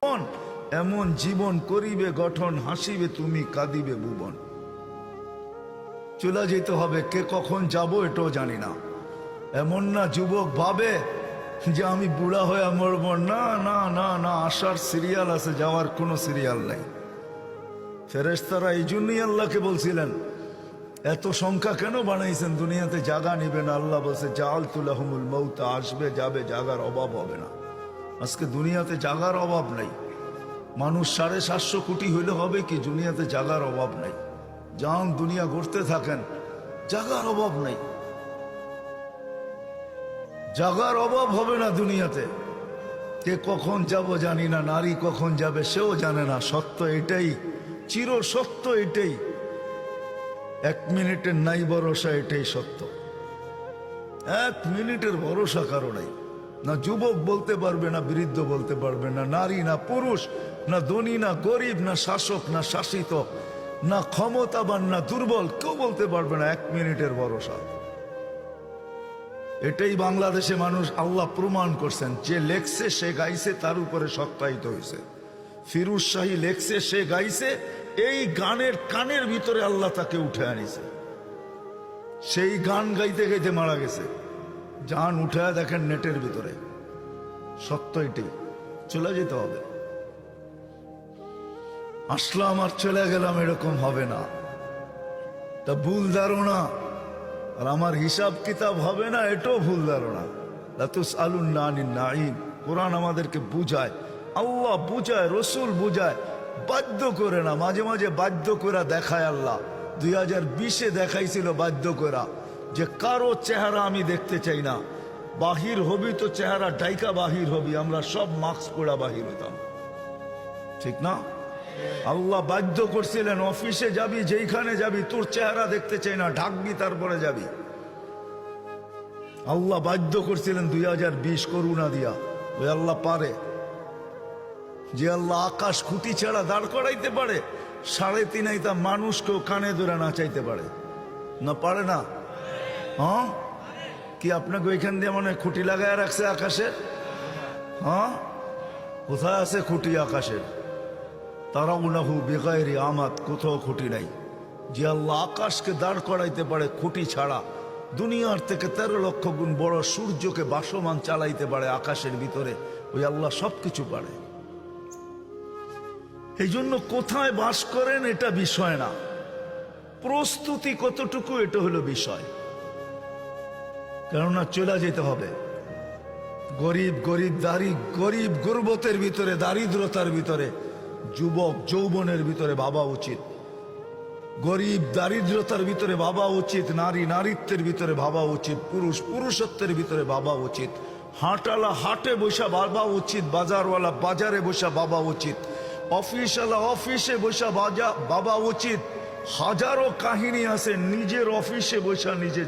জীবন এমন জীবন করিবে গঠন, হাসিবে তুমি কাঁদিবে ভুবন। চলে যেতে হবে, কে কখন যাব এটাও জানি না। এমন না যুবক ভাবে যে আমি বুড়া হয়ে মরব, না না না না, আসার সিরিয়াল আছে, যাওয়ার কোনো সিরিয়াল নেই। ফেরেশতারা এই জন্যই আল্লাহকে বলছিলেন এত সংখ্যা কেন বানাইছেন, দুনিয়াতে জায়গা নিবে না। আল্লাহ বলছে জাআলতু লাহুমুল মাউত, আসবে যাবে, জায়গার অভাব হবে না। আজকে দুনিয়াতে জায়গার অভাব নেই। মানুষ 750 কোটি হইলে হবে কি, দুনিয়াতে জায়গার অভাব নেই। যান দুনিয়া ঘুরতে থাকেন, জায়গার অভাব নেই, জায়গার অভাব হবে না দুনিয়াতে। কে কখন যাব জানি না, নারী কখন যাবে সেও জানে না। সত্য এটাই, চির সত্য এটাই, 1 মিনিটের নাই ভরসা, এটাই সত্য। 1 মিনিটের ভরসা কারো নাই। না যুবক বলতে পারবে, না বৃদ্ধ বলতে পারবে, না নারী না পুরুষ, না ধনী না গরিব, না শাসক না শাসিত, না ক্ষমতাবান না দুর্বল, কেউ বলতে পারবে না 1 মিনিটের ভরসা। এটাই বাংলাদেশে মানুষ আল্লাহ প্রমাণ করছেন। যে লেখছে সে গাইছে, তার উপরে সত্যায়িত হয়েছে। ফিরোজ শাহী লেখছে, সে গাইছে, এই গানের কানের ভিতরে আল্লাহ তাকে উঠে আনিছে। সেই গান গাইতে গাইতে মারা গেছে। জান উঠে দেখেন নেটের ভিতরে। সত্য এটাই, চলে যেতে হবে। আসলাম আর চলে গেলাম, এরকম হবে না। তা ভুল ধারণা, আর আমার হিসাব কিতাব হবে না, এটাও ভুল ধারণা। লাতুসআলুন্না আনিন নাঈম, কোরআন আমাদেরকে বুঝায়, আল্লাহ বুঝায়, রসুল বুঝায়, বাধ্য করে না। মাঝে মাঝে বাধ্য করে দেখায় আল্লাহ। 2020-এ দেখাইছিল বাধ্য করা, যে কারো চেহারা আমি দেখতে চাই না। বাহির হবি তো চেহারা ডাইকা বাহির হবি, আমরা সব মাস্ক পড়া বাহির হতাম, ঠিক না? আল্লাহ বাধ্য করছিলেন, অফিসে যাবি, যেইখানে যাবি, তোর চেহারা দেখতে চাই না, ঢাকবি তারপরে যাবি। আল্লাহ বাধ্য করছিলেন 2020 করুণা দিয়া। ওই আল্লাহ পারে, যে আল্লাহ আকাশ খুঁটি ছাড়া দাঁড় করাইতে পারে, 3.5 আইতা মানুষকেও কানে ধরে নাচাইতে পারে না? পারে না? হ্যাঁ, কি আপনাকে ওইখান দিয়ে মনে খুঁটি লাগায় রাখছে আকাশের? হ্যাঁ, কোথায় আছে খুঁটি আকাশের? তারাউনাহু বিগাইরি আমাদ, কোথাও খুঁটি নাই। যে আল্লাহ আকাশকে দাঁড় করাইতে পারে খুঁটি ছাড়া, দুনিয়ার থেকে 13 লক্ষ গুণ বড় সূর্যকে বাসমান চালাইতে পারে আকাশের ভিতরে, ওই আল্লাহ সবকিছু পারে। এই জন্য কোথায় বাস করেন এটা বিষয় না, প্রস্তুতি কতটুকু এটা হলো বিষয়। কেননা চলে যেতে হবে। গরিব গরিবদারি, গরিব গুরবতের ভিতরে, দারিদ্রতার ভিতরে, যুবক যৌবনের ভিতরে ভাবা উচিত। গরিব দারিদ্রতার ভিতরে ভাবা উচিত, নারী নারীত্বের ভিতরে ভাবা উচিত, পুরুষ পুরুষত্বের ভিতরে ভাবা উচিত, হাটওয়ালা হাটে বসা ভাবা উচিত, বাজারওয়ালা বাজারে বসা ভাবা উচিত, অফিসওয়ালা অফিসে বসা ভাবা উচিত। হাজারো কাহিনী আছে নিজের অফিসে বসা নিজে